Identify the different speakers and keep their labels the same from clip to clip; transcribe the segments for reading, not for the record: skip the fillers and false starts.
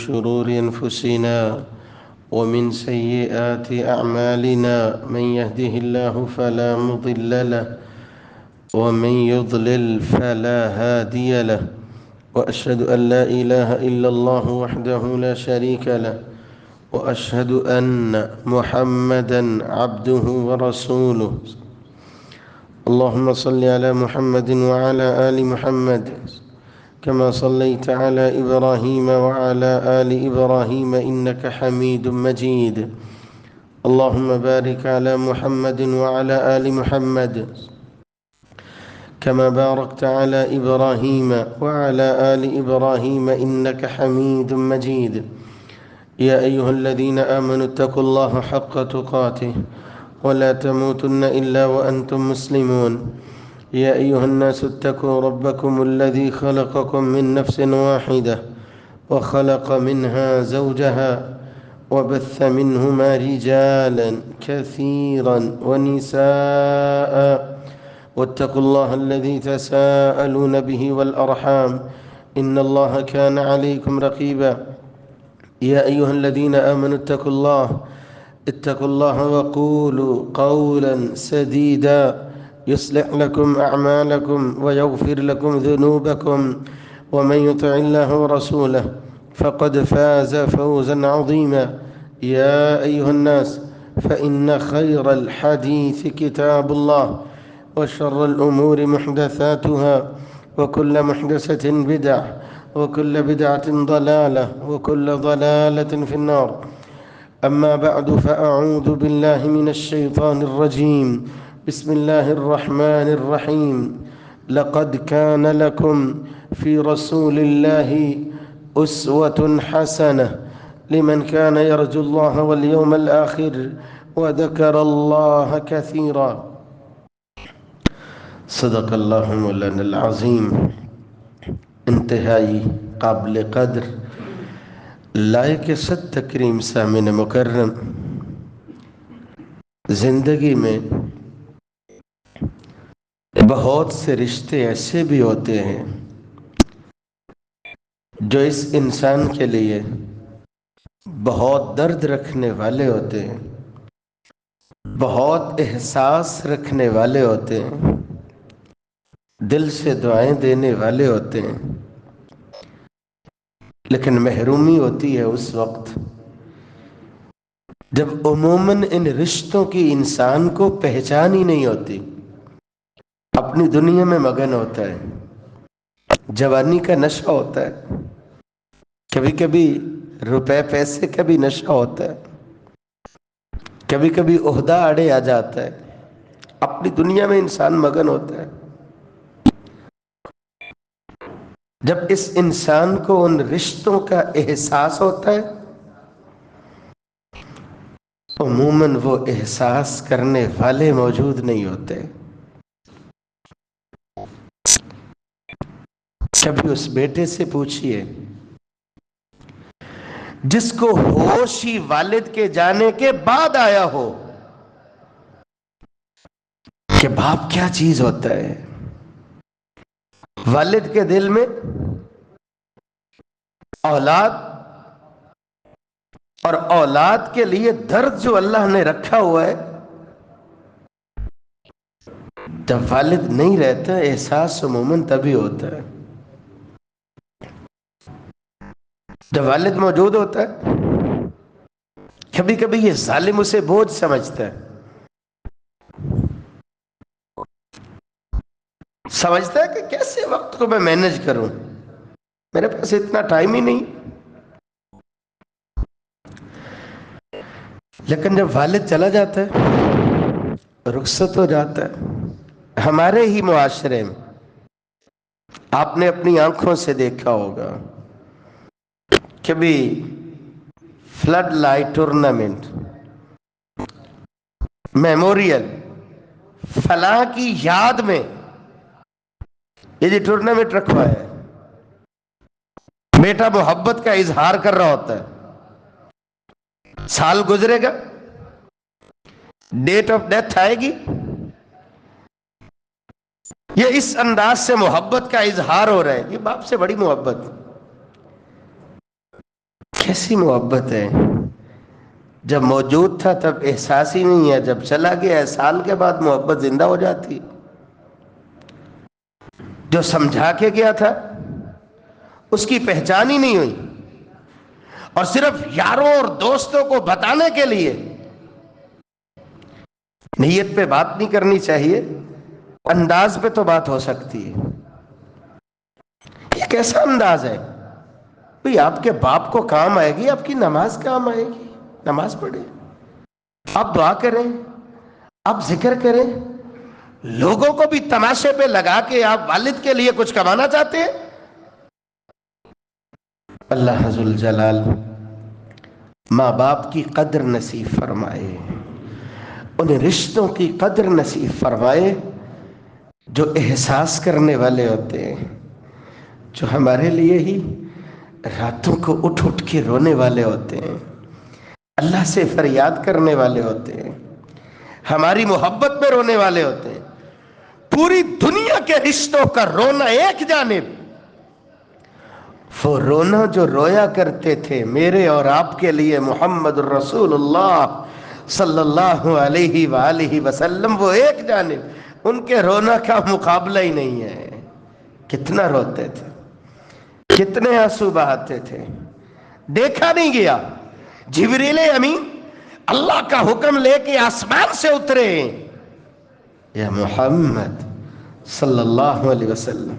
Speaker 1: شرور أنفسنا ومن سيئات أعمالنا. من يهده الله فلا مضل له ومن يضلل فلا هادي له، وأشهد أن لا إله إلا الله وحده لا شريك له، وأشهد أن محمدًا عبده ورسوله. اللهم صل على محمد وعلى آل محمد كما صليت على إبراهيم وعلى آل إبراهيم إنك حميد مجيد. اللهم بارك على محمد وعلى آل محمد كما باركت على إبراهيم وعلى آل إبراهيم إنك حميد مجيد. يا أيها الذين آمنوا اتقوا الله حق تقاته ولا تموتن إلا وأنتم مسلمون. يا أيها الناس اتقوا ربكم الذي خلقكم من نفس واحدة وخلق منها زوجها وبث منهما رجالا كثيرا ونساء، واتقوا الله الذي تساءلون به والأرحام إن الله كان عليكم رقيبا. يا أيها الذين آمنوا اتقوا الله وقولوا قولا سديدا يصلح لكم أعمالكم ويغفر لكم ذنوبكم، ومن يطع الله ورسوله فقد فاز فوزا عظيما. يا أيها الناس فإن خير الحديث كتاب الله، وشر الأمور محدثاتها، وكل محدثة بدعة، وكل بدعة ضلالة، وكل ضلالة في النار. أما بعد، فأعوذ بالله من الشيطان الرجيم. بسم الله الرحمن الرحيم. لقد كان لكم في رسول الله أسوة حسنة لمن كان يرجو الله واليوم الآخر وذكر الله كثيرا. صدق اللہ مولانا العظیم۔ انتہائی قابل قدر لائق صد تکریم سامعین مکرم، زندگی میں بہت سے رشتے ایسے بھی ہوتے ہیں جو اس انسان کے لیے بہت درد رکھنے والے ہوتے ہیں، بہت احساس رکھنے والے ہوتے ہیں، دل سے دعائیں دینے والے ہوتے ہیں، لیکن محرومی ہوتی ہے اس وقت جب عموماً ان رشتوں کی انسان کو پہچان ہی نہیں ہوتی، اپنی دنیا میں مگن ہوتا ہے، جوانی کا نشہ ہوتا ہے، کبھی کبھی روپے پیسے کا بھی نشہ ہوتا ہے، کبھی کبھی عہدہ آڑے آ جاتا ہے، اپنی دنیا میں انسان مگن ہوتا ہے۔ جب اس انسان کو ان رشتوں کا احساس ہوتا ہے، عموماً وہ احساس کرنے والے موجود نہیں ہوتے۔ کبھی اس بیٹے سے پوچھئے جس کو ہوش ہی والد کے جانے کے بعد آیا ہو کہ باپ کیا چیز ہوتا ہے۔ والد کے دل میں اولاد اور اولاد کے لیے درد جو اللہ نے رکھا ہوا ہے، جب والد نہیں رہتا احساس عموماً تبھی ہوتا ہے۔ جب والد موجود ہوتا ہے کبھی کبھی یہ ظالم اسے بوجھ سمجھتا ہے، سمجھتا ہے کہ کیسے وقت کو میں مینج کروں، میرے پاس اتنا ٹائم ہی نہیں۔ لیکن جب والد چلا جاتا ہے، رخصت ہو جاتا ہے، ہمارے ہی معاشرے میں آپ نے اپنی آنکھوں سے دیکھا ہوگا، کبھی فلڈ لائٹ ٹورنامنٹ، میموریل، فلاں کی یاد میں یہ جو ٹورنامنٹ رکھوا ہے، بیٹا محبت کا اظہار کر رہا ہوتا ہے، سال گزرے گا، ڈیٹ آف ڈیتھ آئے گی، یہ اس انداز سے محبت کا اظہار ہو رہا ہے، یہ باپ سے بڑی محبت، کیسی محبت ہے، جب موجود تھا تب احساس ہی نہیں ہے، جب چلا گیا ہے سال کے بعد محبت زندہ ہو جاتی۔ جو سمجھا کے گیا تھا اس کی پہچان ہی نہیں ہوئی، اور صرف یاروں اور دوستوں کو بتانے کے لیے نیت پہ بات نہیں کرنی چاہیے، انداز پہ تو بات ہو سکتی ہے۔ یہ کیسا انداز ہے بھئی؟ آپ کے باپ کو کام آئے گی، آپ کی نماز کام آئے گی، نماز پڑھیں، آپ دعا کریں، آپ ذکر کریں، لوگوں کو بھی تماشے پہ لگا کے آپ والد کے لیے کچھ کمانا چاہتے ہیں؟ اللہ عز الجلال ماں باپ کی قدر نصیب فرمائے، ان رشتوں کی قدر نصیب فرمائے جو احساس کرنے والے ہوتے ہیں، جو ہمارے لیے ہی راتوں کو اٹھ اٹھ کے رونے والے ہوتے ہیں، اللہ سے فریاد کرنے والے ہوتے ہیں، ہماری محبت میں رونے والے ہوتے ہیں۔ پوری دنیا کے رشتوں کا رونا ایک جانب، وہ رونا جو رویا کرتے تھے میرے اور آپ کے لیے محمد الرسول اللہ صلی اللہ علیہ وآلہ وسلم، وہ ایک جانب، ان کے رونا کا مقابلہ ہی نہیں ہے۔ کتنا روتے تھے، کتنے آنسو بہاتے تھے، دیکھا نہیں گیا۔ جبریل امین اللہ کا حکم لے کے آسمان سے اترے، یا محمد صلی اللہ علیہ وسلم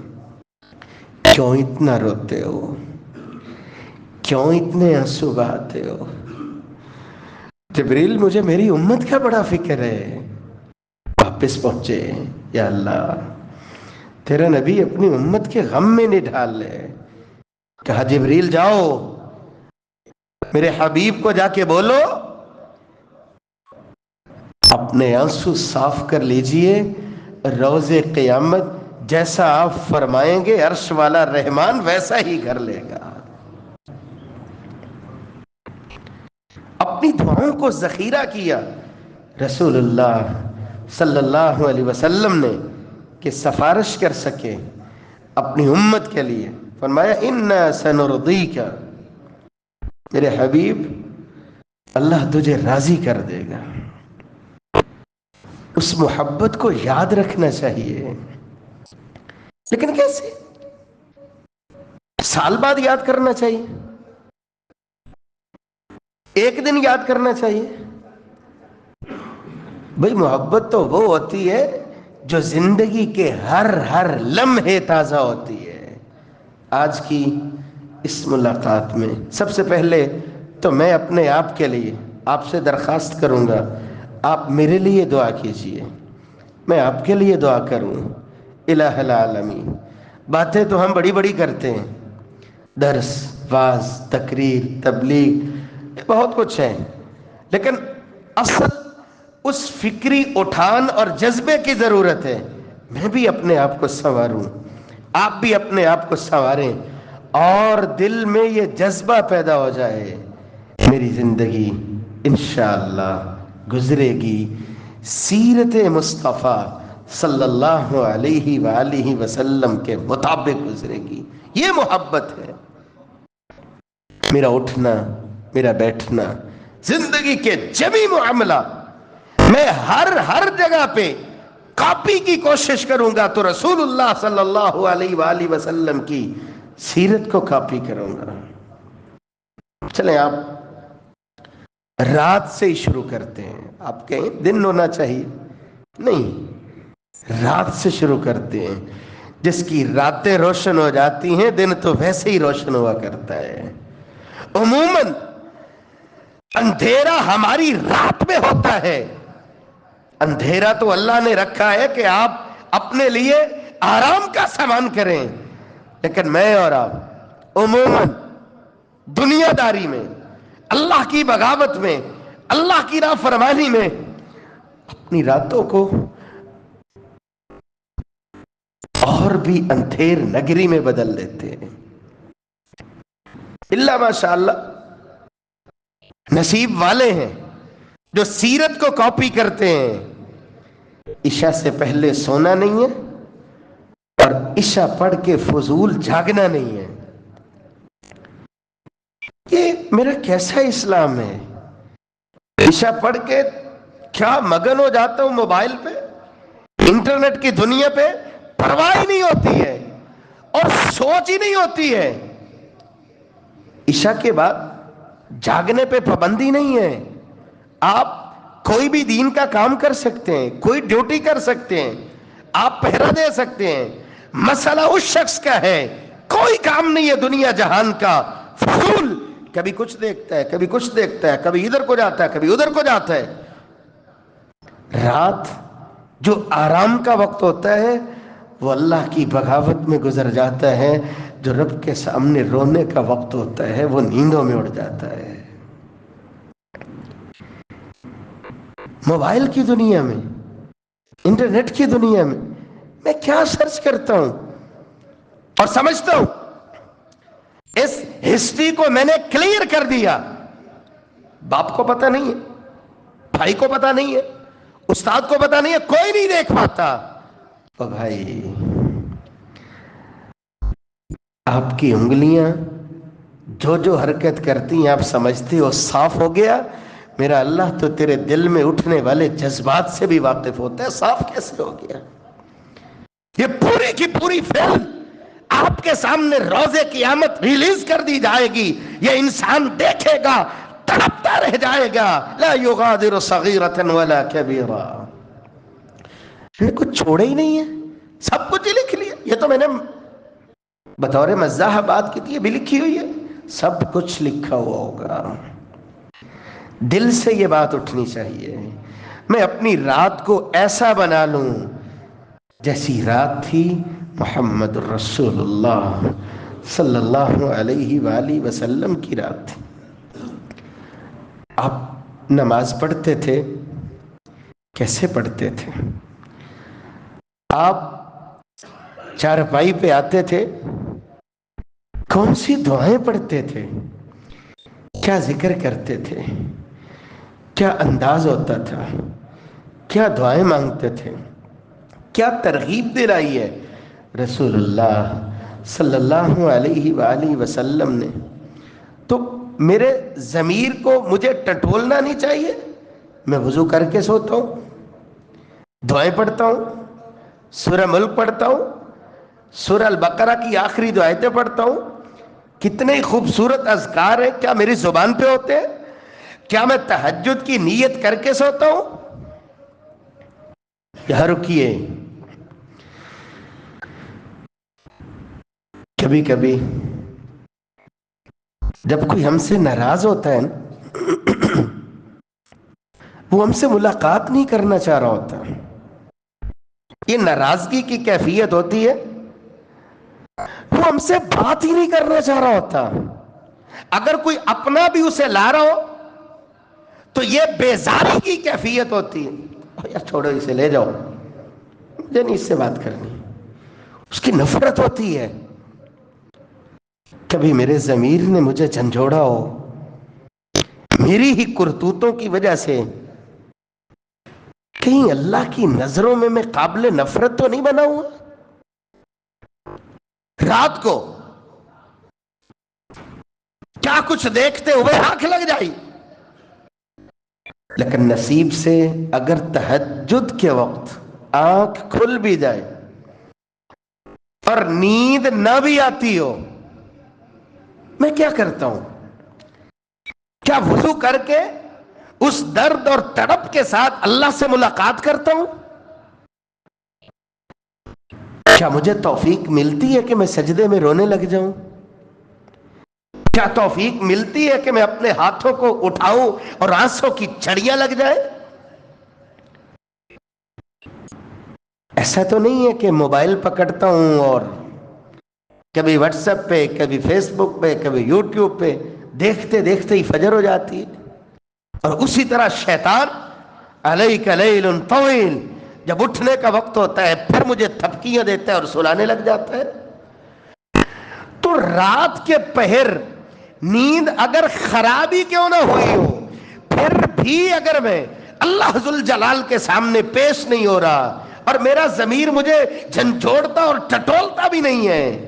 Speaker 1: کیوں اتنا روتے ہو، کیوں اتنے آنسو بہاتے ہو؟ جبریل مجھے میری امت کا بڑا فکر ہے۔ واپس پہنچے، یا اللہ تیرا نبی اپنی امت کے غم میں نہیں ڈھال لے۔ کہا جبریل جاؤ میرے حبیب کو جا کے بولو اپنے آنسو صاف کر لیجئے، روز قیامت جیسا آپ فرمائیں گے عرش والا رحمان ویسا ہی کر لے گا۔ اپنی دعاؤں کو ذخیرہ کیا رسول اللہ صلی اللہ علیہ وسلم نے کہ سفارش کر سکے اپنی امت کے لیے۔ فرمایا اِنَّا سَنُرْضِيكَ، میرے حبیب اللہ تجھے راضی کر دے گا۔ اس محبت کو یاد رکھنا چاہیے، لیکن کیسے؟ سال بعد یاد کرنا چاہیے، ایک دن یاد کرنا چاہیے؟ بھئی محبت تو وہ ہوتی ہے جو زندگی کے ہر لمحے تازہ ہوتی ہے۔ آج کی اس ملاقات میں سب سے پہلے تو میں اپنے آپ کے لیے آپ سے درخواست کروں گا، آپ میرے لیے دعا کیجئے، میں آپ کے لیے دعا کروں۔ الہ العالمین، باتیں تو ہم بڑی بڑی کرتے ہیں، درس، واعظ، تقریر، تبلیغ، بہت کچھ ہے، لیکن اصل اس فکری اٹھان اور جذبے کی ضرورت ہے۔ میں بھی اپنے آپ کو سنواروں، آپ بھی اپنے آپ کو سنواریں، اور دل میں یہ جذبہ پیدا ہو جائے میری زندگی انشاءاللہ گزرے گی سیرت مصطفیٰ صلی اللہ علیہ وآلہ وسلم کے مطابق گزرے گی۔ یہ محبت ہے۔ میرا اٹھنا، میرا بیٹھنا، زندگی کے جمی معاملہ میں ہر جگہ پہ کاپی کی کوشش کروں گا تو رسول اللہ صلی اللہ علیہ وآلہ وسلم کی سیرت کو کاپی کروں گا۔ چلیں آپ رات سے ہی شروع کرتے ہیں۔ آپ کہیں دن ہونا چاہیے، نہیں، رات سے شروع کرتے ہیں۔ جس کی راتیں روشن ہو جاتی ہیں دن تو ویسے ہی روشن ہوا کرتا ہے۔ عموماً اندھیرا ہماری رات میں ہوتا ہے۔ اندھیرا تو اللہ نے رکھا ہے کہ آپ اپنے لیے آرام کا سامان کریں، لیکن میں اور آپ عموماً دنیا داری میں، اللہ کی بغاوت میں، اللہ کی راہ فرمانی میں اپنی راتوں کو اور بھی اندھیر نگری میں بدل دیتے ہیں۔ اللہ ماشاءاللہ نصیب والے ہیں جو سیرت کو کاپی کرتے ہیں۔ عشاء سے پہلے سونا نہیں ہے اور عشاء پڑھ کے فضول جاگنا نہیں ہے۔ یہ میرا کیسا اسلام ہے؟ عشاء پڑھ کے کیا مگن ہو جاتا ہوں موبائل پہ، انٹرنیٹ کی دنیا پہ، پرواہ ہی نہیں ہوتی ہے اور سوچ ہی نہیں ہوتی ہے۔ عشاء کے بعد جاگنے پہ پابندی نہیں ہے، آپ کوئی بھی دین کا کام کر سکتے ہیں، کوئی ڈیوٹی کر سکتے ہیں، آپ پہرا دے سکتے ہیں۔ مسئلہ اس شخص کا ہے، کوئی کام نہیں ہے دنیا جہان کا، فضول کبھی کچھ دیکھتا ہے، کبھی کچھ دیکھتا ہے، کبھی ادھر کو جاتا ہے، کبھی ادھر کو جاتا ہے۔ رات جو آرام کا وقت ہوتا ہے وہ اللہ کی بغاوت میں گزر جاتا ہے، جو رب کے سامنے رونے کا وقت ہوتا ہے وہ نیندوں میں اڑ جاتا ہے۔ موبائل کی دنیا میں، انٹرنیٹ کی دنیا میں کیا سرچ کرتا ہوں اور سمجھتا ہوں اس ہسٹری کو میں نے کلیئر کر دیا۔ باپ کو پتہ نہیں ہے، بھائی کو پتہ نہیں ہے، استاد کو پتہ نہیں ہے، کوئی نہیں دیکھ پاتا۔ تو بھائی آپ کی انگلیاں جو جو حرکت کرتی ہیں آپ سمجھتے ہو صاف ہو گیا، میرا اللہ تو تیرے دل میں اٹھنے والے جذبات سے بھی واقف ہوتا ہے، صاف کیسے ہو گیا؟ یہ پوری کی پوری فلم آپ کے سامنے روز قیامت ریلیز کر دی جائے گی، یہ انسان دیکھے گا، تڑپتا رہ جائے گا۔ لا یغادر صغیرۃ ولا کبیرہ، میں کچھ چھوڑے ہی نہیں ہے، سب کچھ ہی لکھ لیا۔ یہ تو میں نے بطور مزاح بات کی تھی، یہ بھی لکھی ہوئی ہے، سب کچھ لکھا ہوا ہوگا۔ دل سے یہ بات اٹھنی چاہیے، میں اپنی رات کو ایسا بنا لوں جیسی رات تھی محمد الرسول اللہ صلی اللہ علیہ وآلہ وسلم کی رات تھی۔ آپ نماز پڑھتے تھے، کیسے پڑھتے تھے؟ آپ چارپائی پہ آتے تھے، کون سی دعائیں پڑھتے تھے؟ کیا ذکر کرتے تھے؟ کیا انداز ہوتا تھا؟ کیا دعائیں مانگتے تھے؟ کیا ترغیب دلائی ہے رسول اللہ صلی اللہ علیہ وآلہ وسلم نے؟ تو میرے ضمیر کو مجھے ٹٹولنا نہیں چاہیے، میں وضو کر کے سوتا ہوں، دعائیں پڑھتا ہوں، سورہ ملک پڑھتا ہوں، سورہ البقرہ کی آخری دو آیتیں پڑھتا ہوں، کتنے ہی خوبصورت اذکار ہیں، کیا میری زبان پہ ہوتے ہیں؟ کیا میں تہجد کی نیت کر کے سوتا ہوں؟ یہاں رکیے، کبھی کبھی جب کوئی ہم سے ناراض ہوتا ہے نا، وہ ہم سے ملاقات نہیں کرنا چاہ رہا ہوتا، یہ ناراضگی کی کیفیت ہوتی ہے، وہ ہم سے بات ہی نہیں کرنا چاہ رہا ہوتا۔ اگر کوئی اپنا بھی اسے لا رہا ہو تو یہ بیزاری کی کیفیت ہوتی ہے، یار چھوڑو اسے، لے جاؤ، مجھے نہیں اس سے بات کرنی، اس کی نفرت ہوتی ہے۔ کبھی میرے ضمیر نے مجھے جھنجھوڑا ہو میری ہی کرتوتوں کی وجہ سے، کہیں اللہ کی نظروں میں قابل نفرت تو نہیں بنا ہوا؟ رات کو کیا کچھ دیکھتے ہوئے آنکھ لگ جائی، لیکن نصیب سے اگر تہجد کے وقت آنکھ کھل بھی جائے اور نیند نہ بھی آتی ہو، میں کیا کرتا ہوں؟ کیا وضو کر کے اس درد اور تڑپ کے ساتھ اللہ سے ملاقات کرتا ہوں؟ کیا مجھے توفیق ملتی ہے کہ میں سجدے میں رونے لگ جاؤں؟ کیا توفیق ملتی ہے کہ میں اپنے ہاتھوں کو اٹھاؤں اور آنسوں کی چھڑیاں لگ جائیں؟ ایسا تو نہیں ہے کہ موبائل پکڑتا ہوں اور کبھی واٹس ایپ پہ، کبھی فیس بک پہ، کبھی یوٹیوب پہ دیکھتے دیکھتے ہی فجر ہو جاتی ہے، اور اسی طرح شیطان علیک لیل طویل جب اٹھنے کا وقت ہوتا ہے پھر مجھے تھپکیاں دیتا ہے اور سلانے لگ جاتا ہے۔ تو رات کے پہر نیند اگر خرابی کیوں نہ ہوئی ہو، پھر بھی اگر میں اللہ ذوالجلال کے سامنے پیش نہیں ہو رہا اور میرا ضمیر مجھے جھنجھوڑتا اور ٹٹولتا بھی نہیں ہے،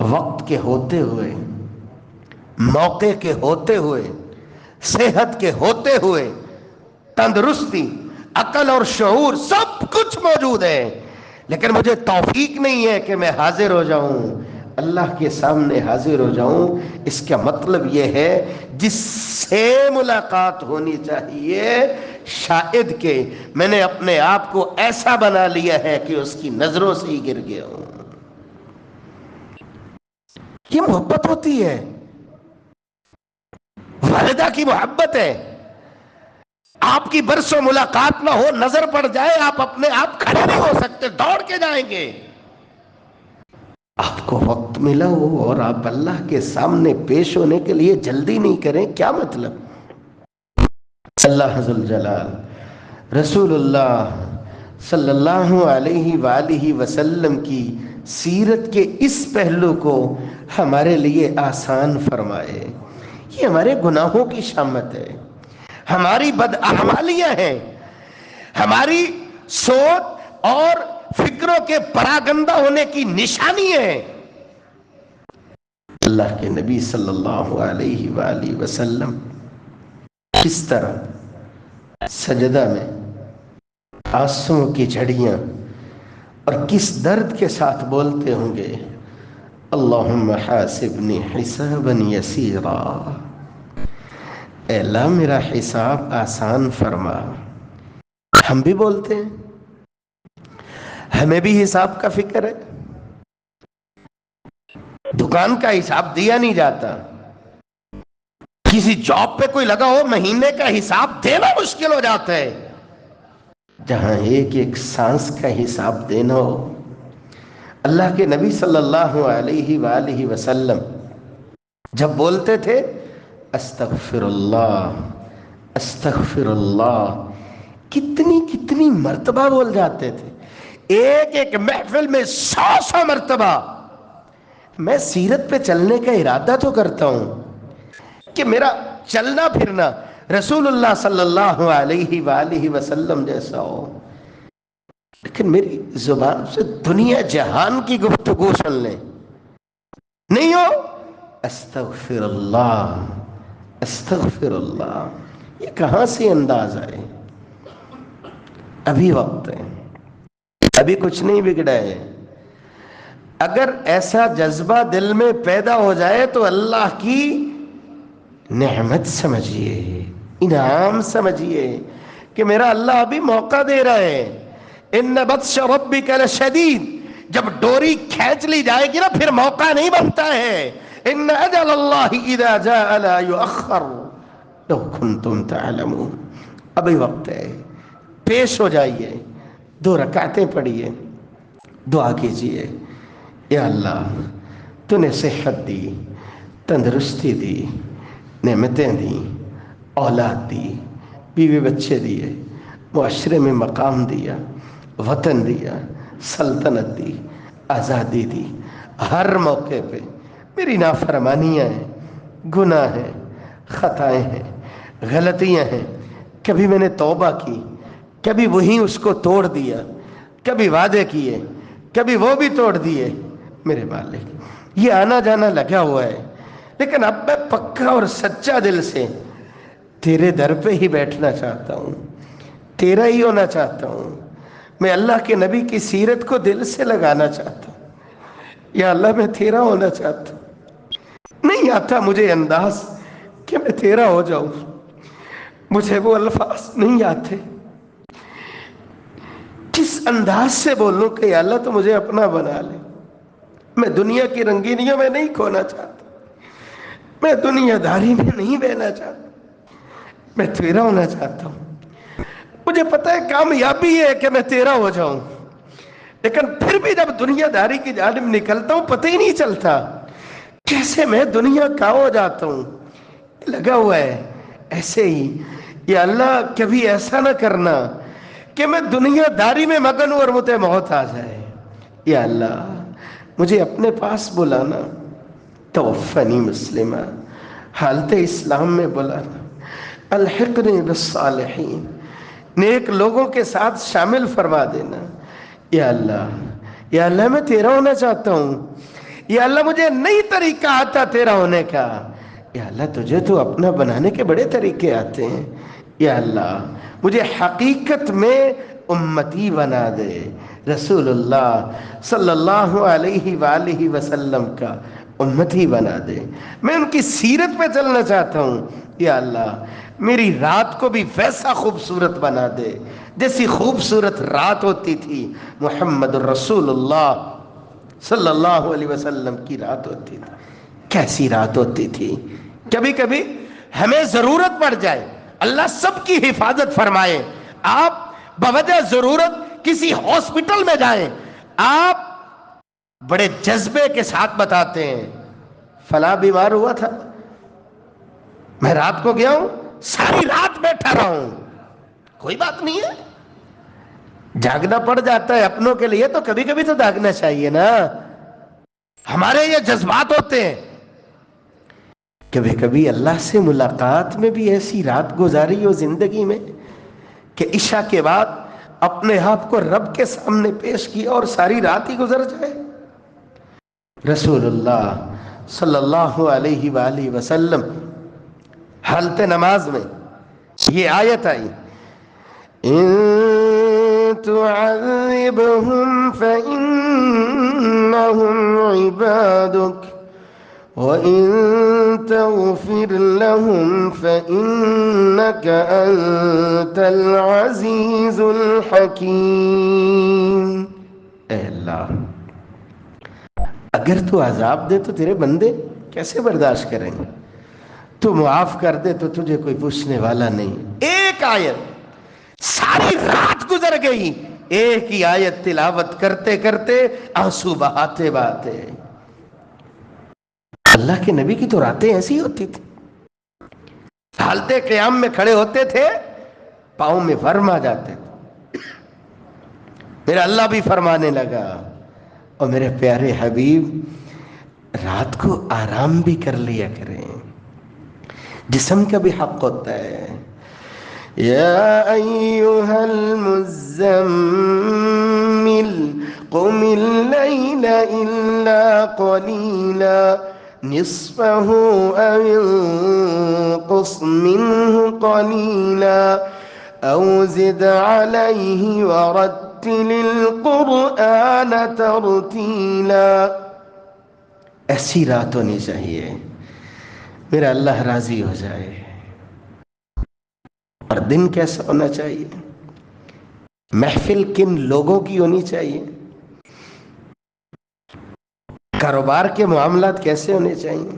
Speaker 1: وقت کے ہوتے ہوئے موقع کے ہوتے ہوئے، صحت کے ہوتے ہوئے، تندرستی، عقل اور شعور سب کچھ موجود ہے، لیکن مجھے توفیق نہیں ہے کہ میں حاضر ہو جاؤں، اللہ کے سامنے حاضر ہو جاؤں۔ اس کا مطلب یہ ہے جس سے ملاقات ہونی چاہیے، شاید کہ میں نے اپنے آپ کو ایسا بنا لیا ہے کہ اس کی نظروں سے ہی گر گیا ہوں۔ یہ محبت ہوتی ہے، والدہ کی محبت ہے۔ آپ کی برسوں ملاقات نہ ہو، نظر پڑ جائے، آپ اپنے آپ کھڑے نہیں ہو سکتے، دوڑ کے جائیں گے۔ آپ کو وقت ملا ہو اور آپ اللہ کے سامنے پیش ہونے کے لیے جلدی نہیں کریں، کیا مطلب؟ اللہ ذو الجلال رسول اللہ صلی اللہ علیہ وآلہ وسلم کی سیرت کے اس پہلو کو ہمارے لیے آسان فرمائے۔ یہ ہمارے گناہوں کی شامت ہے، ہماری بداعمالیاں ہیں، ہماری سوچ اور فکروں کے پراگندہ ہونے کی نشانی ہے۔ اللہ کے نبی صلی اللہ علیہ وآلہ وسلم کس طرح سجدہ میں آنسوؤں کی جھڑیاں اور کس درد کے ساتھ بولتے ہوں گے، اللہم حاسبنی حسابا یسیرا، اے اللہ میرا حساب آسان فرما۔ ہم بھی بولتے ہیں، ہمیں بھی حساب کا فکر ہے، دکان کا حساب دیا نہیں جاتا، کسی جاب پہ کوئی لگا ہو مہینے کا حساب دینا مشکل ہو جاتا ہے، جہاں ایک ایک سانس کا حساب دینا ہو۔ اللہ کے نبی صلی اللہ علیہ وآلہ وسلم جب بولتے تھے استغفر اللہ استغفر اللہ، کتنی کتنی مرتبہ بول جاتے تھے، ایک ایک محفل میں 100 مرتبہ۔ میں سیرت پہ چلنے کا ارادہ تو کرتا ہوں کہ میرا چلنا پھرنا رسول اللہ صلی اللہ علیہ وآلہ وسلم جیسا ہو، لیکن میری زبان سے دنیا جہان کی گفتگو سن لیں نہیں ہو، استغفر اللہ استغفر اللہ، یہ کہاں سے انداز آئے؟ ابھی وقت ہے، ابھی کچھ نہیں بگڑا ہے۔ اگر ایسا جذبہ دل میں پیدا ہو جائے تو اللہ کی نعمت سمجھیے، انعام سمجھیے کہ میرا اللہ ابھی موقع دے رہا ہے۔ ان بطش ربک لشدید، جب ڈوری کھینچ لی جائے گی نا پھر موقع نہیں بنتا ہے۔ ان اجل اللہ اذا جاء لا یؤخر لو کنتم تعلمون، ابھی وقت ہے، پیش ہو جائیے، 2 رکعتیں پڑھیے، دعا کیجیے، یا اللہ تو نے صحت دی، تندرستی دی، نعمتیں دی، اولاد دی، بیوی بچے دیے، معاشرے میں مقام دیا، وطن دیا، سلطنت دی، آزادی دی، ہر موقع پہ میری نافرمانیاں ہیں، گناہ ہیں، خطائیں ہیں، غلطیاں ہیں، کبھی میں نے توبہ کی، کبھی وہیں اس کو توڑ دیا، کبھی وعدے کیے، کبھی وہ بھی توڑ دیے۔ میرے مالک یہ آنا جانا لگا ہوا ہے، لیکن اب میں پکا اور سچا دل سے تیرے در پہ ہی بیٹھنا چاہتا ہوں، تیرا ہی ہونا چاہتا ہوں، میں اللہ کے نبی کی سیرت کو دل سے لگانا چاہتا ہوں، یا اللہ میں تیرا ہونا چاہتا ہوں۔ نہیں آتا مجھے انداز کہ میں تیرا ہو جاؤں، مجھے وہ الفاظ نہیں آتے کس انداز سے بولوں کہ یا اللہ تو مجھے اپنا بنا لے۔ میں دنیا کی رنگینیوں میں نہیں کھونا چاہتا، میں دنیا داری میں نہیں بہنا چاہتا، میں تیرا ہونا چاہتا ہوں۔ مجھے پتہ ہے کامیابی ہے کہ میں تیرا ہو جاؤں، لیکن پھر بھی جب دنیا داری کی جانب نکلتا ہوں پتہ ہی نہیں چلتا کیسے میں دنیا کا ہو جاتا ہوں۔ لگا ہوا ہے ایسے ہی، یا اللہ کبھی ایسا نہ کرنا کہ میں دنیا داری میں مگن ہوں اور مجھے موت آ جائے۔ یا اللہ مجھے اپنے پاس بلانا، توفنی مسلمہ، حالت اسلام میں بلانا، الحقنی بالصالحین، نیک لوگوں کے ساتھ شامل فرما دینا۔ یا اللہ میں تیرا ہونا چاہتا ہوں، یا اللہ مجھے نئی طریقہ آتا تیرا ہونے کا، یا اللہ تجھے تو اپنا بنانے کے بڑے طریقے آتے ہیں، یا اللہ مجھے حقیقت میں امتی بنا دے، رسول اللہ صلی اللہ علیہ وآلہ وسلم کا امتی بنا دے، میں ان کی سیرت پہ چلنا چاہتا ہوں، یا اللہ میری رات کو بھی ویسا خوبصورت بنا دے جیسی خوبصورت رات ہوتی تھی محمد الرسول اللہ صلی اللہ علیہ وسلم کی رات ہوتی تھی۔ کیسی رات ہوتی تھی، کبھی کبھی ہمیں ضرورت پڑ جائے، اللہ سب کی حفاظت فرمائے، آپ بوجہ ضرورت کسی ہاسپٹل میں جائیں، آپ بڑے جذبے کے ساتھ بتاتے ہیں فلاں بیمار ہوا تھا، میں رات کو گیا ہوں، ساری رات بیٹھا رہا ہوں، کوئی بات نہیں ہے، جاگنا پڑ جاتا ہے اپنوں کے لیے تو کبھی کبھی تو جاگنا چاہیے نا، ہمارے یہ جذبات ہوتے ہیں۔ کبھی کبھی اللہ سے ملاقات میں بھی ایسی رات گزاری ہو زندگی میں کہ عشاء کے بعد اپنے آپ کو رب کے سامنے پیش کیا اور ساری رات ہی گزر جائے۔ رسول اللہ صلی اللہ علیہ وآلہ وسلم حالت نماز میں یہ آیت آئی، ان تعذبهم فإنهم عبادك وَإِن تَغْفِرْ لَهُمْ فَإِنَّكَ أَنْتَ الْعَزِيزُ الْحَكِيمُ۔ اے اللہ اگر تو عذاب دے تو تیرے بندے کیسے برداشت کریں گے، تو معاف کر دے تو تجھے کوئی پوچھنے والا نہیں۔ ایک آیت ساری رات گزر گئی، ایک ہی آیت تلاوت کرتے کرتے آنسو بہاتے بہاتے۔ اللہ کے نبی کی تو راتیں ایسی ہوتی تھی، حالت قیام میں کھڑے ہوتے تھے پاؤں میں ورم آ جاتے تھے، میرا اللہ بھی فرمانے لگا اور میرے پیارے حبیب رات کو آرام بھی کر لیا کریں، جسم کا بھی حق ہوتا ہے۔ یا ایہا المزمل قم اللیل الا قلیلا نصفه او انقص منه قلیلا او زد علیہ ورتل القرآن ترتیلا۔ ایسی رات ہونی چاہیے میرا اللہ راضی ہو جائے۔ اور دن کیسا ہونا چاہیے، محفل کن لوگوں کی ہونی چاہیے، کاروبار کے معاملات کیسے ہونے چاہیے،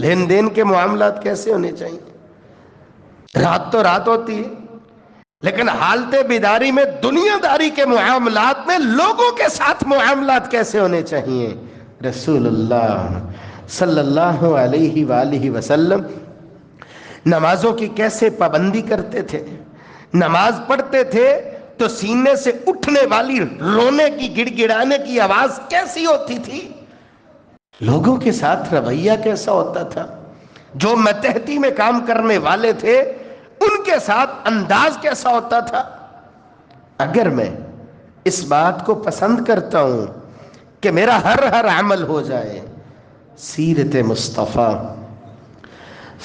Speaker 1: لین دین کے معاملات کیسے ہونے چاہیے۔ رات تو رات ہوتی ہے لیکن حالت بیداری میں دنیا داری کے معاملات میں لوگوں کے ساتھ معاملات کیسے ہونے چاہیے۔ رسول اللہ صلی اللہ علیہ وآلہ وسلم نمازوں کی کیسے پابندی کرتے تھے، نماز پڑھتے تھے تو سینے سے اٹھنے والی رونے کی گڑ گڑانے کی آواز کیسی ہوتی تھی، لوگوں کے ساتھ رویہ کیسا ہوتا تھا، جو متحدی میں کام کرنے والے تھے ان کے ساتھ انداز کیسا ہوتا تھا۔ اگر میں اس بات کو پسند کرتا ہوں کہ میرا ہر عمل ہو جائے سیرت مصطفیٰ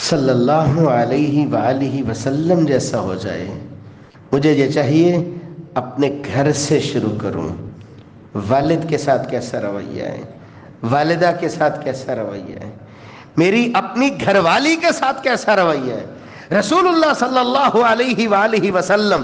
Speaker 1: صلی اللہ علیہ وآلہ وسلم جیسا ہو جائے، مجھے یہ چاہیے اپنے گھر سے شروع کروں، والد کے ساتھ کیسا رویہ ہے، والدہ کے ساتھ کیسا رویہ ہے، میری اپنی گھر والی کے ساتھ کیسا رویہ ہے۔ رسول اللہ صلی اللہ علیہ وآلہ وسلم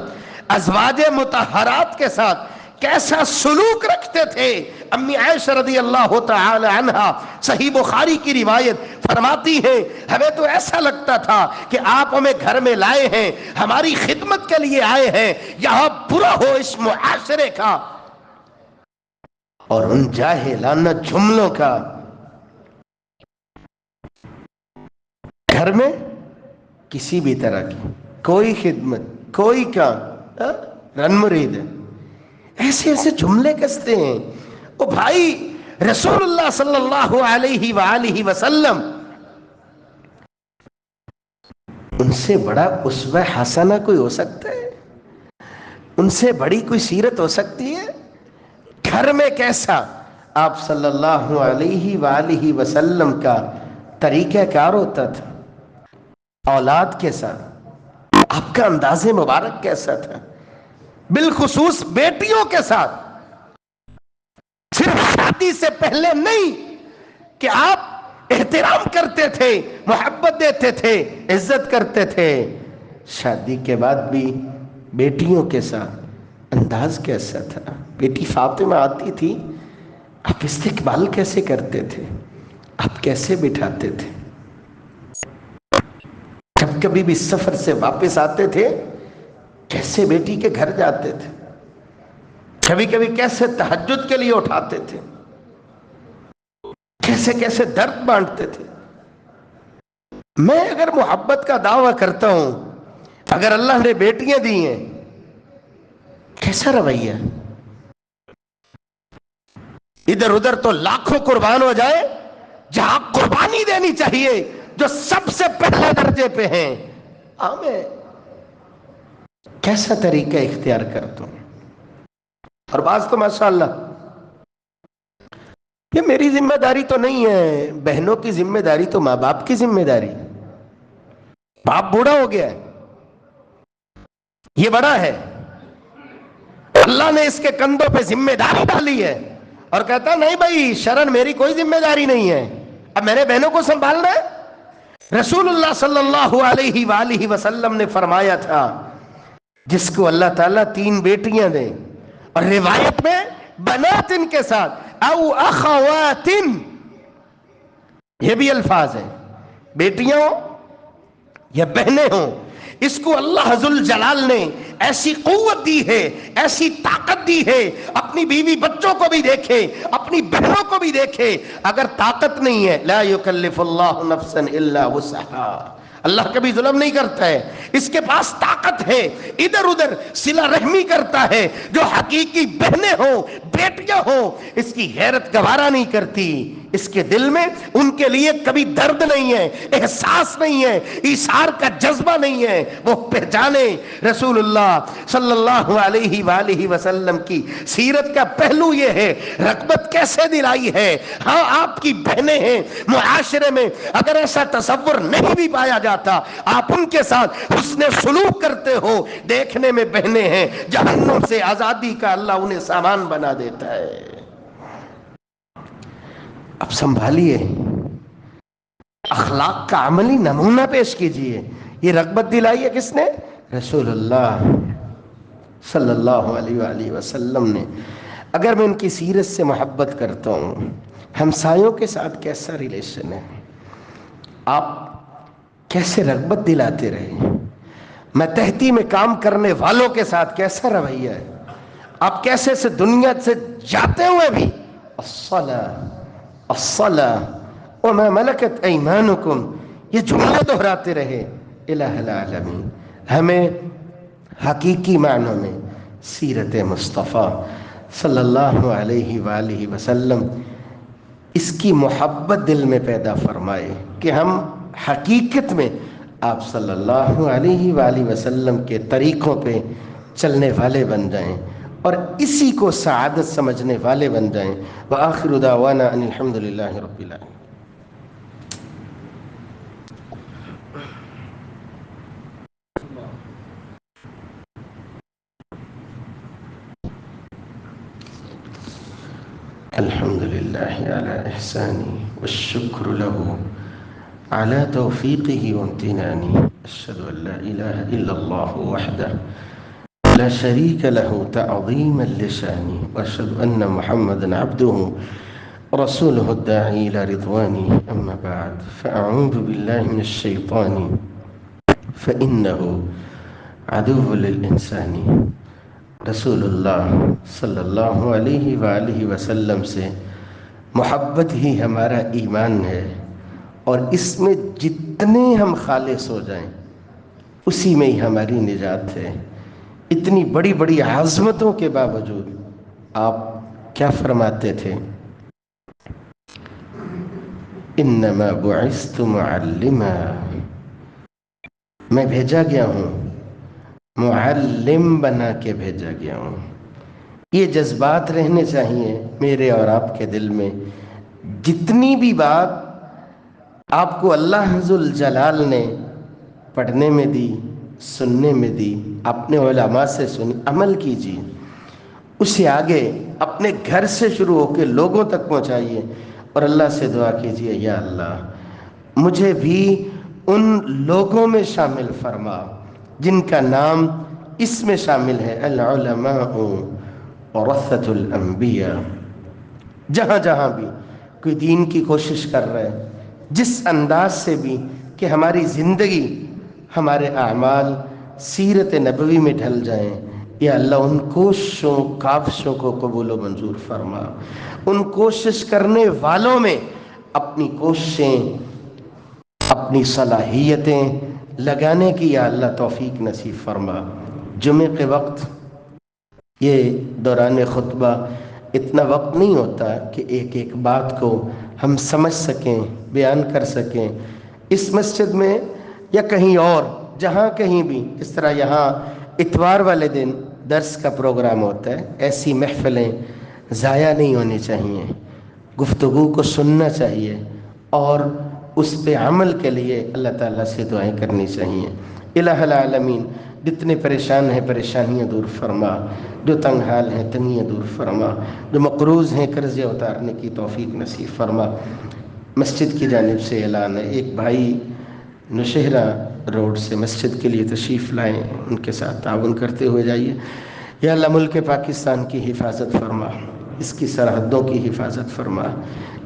Speaker 1: ازواج مطہرات کے ساتھ کیسا سلوک رکھتے تھے۔ امی عائشہ رضی اللہ تعالی عنہا صحیح بخاری کی روایت فرماتی ہیں ہمیں تو ایسا لگتا تھا کہ آپ ہمیں گھر میں لائے ہیں، ہماری خدمت کے لیے آئے ہیں، یہاں برا ہو اس معاشرے کا اور ان جاہلانہ جملوں کا، گھر میں کسی بھی طرح کی کوئی خدمت کوئی کام رن مرید ہے، ایسے ایسے جملے کستے ہیں۔ او بھائی رسول اللہ صلی اللہ علیہ وآلہ وسلم، ان سے بڑا اسوہ حسنہ کوئی ہو سکتا ہے، ان سے بڑی کوئی سیرت ہو سکتی ہے۔ گھر میں کیسا آپ صلی اللہ علیہ وآلہ وسلم کا طریقہ کار ہوتا تھا۔ اولاد کے ساتھ آپ کا انداز مبارک کیسا تھا؟ بالخصوص بیٹیوں کے ساتھ، صرف شادی سے پہلے نہیں کہ آپ احترام کرتے تھے، محبت دیتے تھے، عزت کرتے تھے، شادی کے بعد بھی بیٹیوں کے ساتھ انداز کیسا تھا؟ بیٹی فاطمہ آتی تھی، آپ استقبال کیسے کرتے تھے؟ آپ کیسے بٹھاتے تھے؟ جب کبھی بھی سفر سے واپس آتے تھے کیسے بیٹی کے گھر جاتے تھے؟ کبھی کبھی کیسے تہجد کے لیے اٹھاتے تھے؟ کیسے کیسے درد بانٹتے تھے؟ میں اگر محبت کا دعویٰ کرتا ہوں، اگر اللہ نے بیٹیاں دی ہیں، کیسا رویہ؟ ادھر ادھر تو لاکھوں قربان ہو جائے، جہاں قربانی دینی چاہیے جو سب سے پہلے درجے پہ ہیں، میں کیسا طریقہ اختیار کرتا ہوں؟ اور بعض تو ماشاءاللہ، یہ میری ذمہ داری تو نہیں ہے، بہنوں کی ذمہ داری تو ماں باپ کی ذمہ داری۔ باپ بوڑھا ہو گیا ہے، یہ بڑا ہے، اللہ نے اس کے کندھوں پہ ذمہ داری ڈالی ہے، اور کہتا نہیں بھائی شرن میری کوئی ذمہ داری نہیں ہے، اب میرے بہنوں کو سنبھالنا ہے۔ رسول اللہ صلی اللہ علیہ وآلہ وسلم نے فرمایا تھا، جس کو اللہ تعالیٰ 3 بیٹیاں دیں، اور روایت میں بنات ان کے ساتھ او اخوات، یہ بھی الفاظ ہیں، بیٹیاں ہوں یا بہنیں ہوں، اس کو اللہ ذوالجلال نے ایسی قوت دی ہے، ایسی طاقت دی ہے، اپنی بیوی بچوں کو بھی دیکھے، اپنی بہنوں کو بھی دیکھے۔ اگر طاقت نہیں ہے، لا یکلف اللہ نفسا الا وسعها، اللہ کبھی ظلم نہیں کرتا ہے، اس کے پاس طاقت ہے، ادھر ادھر صلہ رحمی کرتا ہے۔ جو حقیقی بہنیں ہوں، بیٹیاں ہوں، اس کی غیرت گوارا نہیں کرتی، اس کے دل میں ان کے لیے کبھی درد نہیں ہے، احساس نہیں ہے، ایثار کا جذبہ نہیں ہے۔ وہ پہچانے رسول اللہ صلی اللہ علیہ وآلہ وسلم کی سیرت کا پہلو یہ ہے، رغبت کیسے دلائی ہے۔ ہاں آپ کی بہنیں ہیں، معاشرے میں اگر ایسا تصور نہیں بھی پایا جاتا، آپ ان کے ساتھ حسن سلوک کرتے ہو، دیکھنے میں بہنیں ہیں، جہنم سے آزادی کا اللہ انہیں سامان بنا دیتا ہے۔ اب سنبھالیے، اخلاق کا عملی نمونہ پیش کیجئے۔ یہ رغبت دلائی ہے کس نے؟ رسول اللہ صلی اللہ علیہ وآلہ وسلم نے۔ اگر میں ان کی سیرت سے محبت کرتا ہوں، ہمسایوں کے ساتھ کیسا ریلیشن ہے؟ آپ کیسے رغبت دلاتے رہے؟ متحدی میں کام کرنے والوں کے ساتھ کیسا رویہ ہے؟ آپ کیسے سے دنیا سے جاتے ہوئے بھی الصلاۃ الصلاۃ وما ملکت ایمانکم، یہ جملہ دہراتے رہے۔ الہ العالمین ہمیں حقیقی معنوں میں سیرت مصطفیٰ صلی اللہ علیہ وآلہ وسلم اس کی محبت دل میں پیدا فرمائے کہ ہم حقیقت میں آپ صلی اللہ علیہ وآلہ وسلم کے طریقوں پہ چلنے والے بن جائیں، اور اسی کو سعادت سمجھنے والے بن جائیں۔ وآخر دعوانا ان الحمد للہ رب العالمین۔ الحمد للہ علی احسانی والشکر له على توفیقه وامتنانی، اشہد ان لا الہ الا اللہ وحدہ لا شریک له تعظیما لشانی، واشهد ان محمدا عبده رسوله الداعی الى رضوانی، اما بعد فاعوذ باللہ من الشیطان فانه عدو للانسان۔ رسول اللہ صلی اللہ علیہ وآلہ وسلم سے محبت ہی ہمارا ایمان ہے، اور اس میں جتنے ہم خالص ہو جائیں اسی میں ہی ہماری نجات ہے۔ اتنی بڑی بڑی عظمتوں کے باوجود آپ کیا فرماتے تھے؟ انما بعثت معلما، میں بھیجا گیا ہوں معلم بنا کے بھیجا گیا ہوں۔ یہ جذبات رہنے چاہیے میرے اور آپ کے دل میں۔ جتنی بھی بات آپ کو اللہ ذوالجلال نے پڑھنے میں دی، سننے میں دی، اپنے علماء سے سنی، عمل کیجیے، اسے آگے اپنے گھر سے شروع ہو کے لوگوں تک پہنچائیے، اور اللہ سے دعا کیجیے یا اللہ مجھے بھی ان لوگوں میں شامل فرما جن کا نام اس میں شامل ہے، العلماء ورثۃ الانبیاء۔ جہاں جہاں بھی کوئی دین کی کوشش کر رہے ہیں، جس انداز سے بھی کہ ہماری زندگی، ہمارے اعمال سیرت نبوی میں ڈھل جائیں، یا اللہ ان کوششوں کاوشوں کو قبول و منظور فرما، ان کوشش کرنے والوں میں اپنی کوششیں، اپنی صلاحیتیں لگانے کی یا اللہ توفیق نصیب فرما۔ جمعے کے وقت یہ دوران خطبہ اتنا وقت نہیں ہوتا کہ ایک ایک بات کو ہم سمجھ سکیں، بیان کر سکیں۔ اس مسجد میں یا کہیں اور جہاں کہیں بھی، اس طرح یہاں اتوار والے دن درس کا پروگرام ہوتا ہے، ایسی محفلیں ضائع نہیں ہونی چاہیے، گفتگو کو سننا چاہیے اور اس پہ عمل کے لیے اللہ تعالیٰ سے دعائیں کرنی چاہیے۔ الہ العالمین جتنے پریشان ہیں پریشانیاں دور فرما، جو تنگ حال ہیں تنگیاں دور فرما، جو مقروض ہیں قرضے اتارنے کی توفیق نصیب فرما۔ مسجد کی جانب سے اعلان ہے، ایک بھائی نوشہرہ روڈ سے مسجد کے لیے تشریف لائیں، ان کے ساتھ تعاون کرتے ہوئے جائیے۔ یا اللہ ملک پاکستان کی حفاظت فرما، اس کی سرحدوں کی حفاظت فرما۔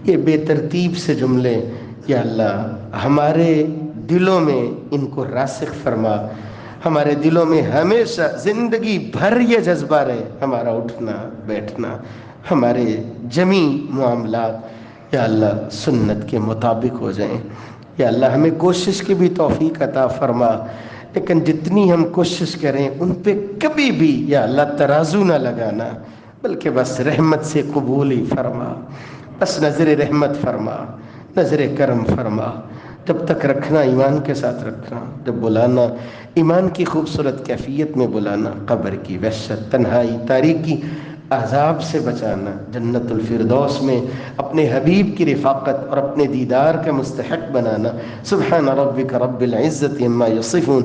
Speaker 1: یہ بے ترتیب سے جملے یا اللہ ہمارے دلوں میں ان کو راسخ فرما، ہمارے دلوں میں ہمیشہ زندگی بھر یہ جذبہ رہے، ہمارا اٹھنا بیٹھنا، ہمارے جمی معاملات یا اللہ سنت کے مطابق ہو جائیں۔ یا اللہ ہمیں کوشش کی بھی توفیق عطا فرما، لیکن جتنی ہم کوشش کریں ان پہ کبھی بھی یا اللہ ترازو نہ لگانا، بلکہ بس رحمت سے قبول ہی فرما، بس نظر رحمت فرما، نظر کرم فرما۔ جب تک رکھنا ایمان کے ساتھ رکھنا، جب بلانا ایمان کی خوبصورت کیفیت میں بلانا، قبر کی وحشت، تنہائی، تاریکی، عذاب سے بچانا، جنت الفردوس میں اپنے حبیب کی رفاقت اور اپنے دیدار کا مستحق بنانا۔ سبحان ربک رب العزت عما یصفون۔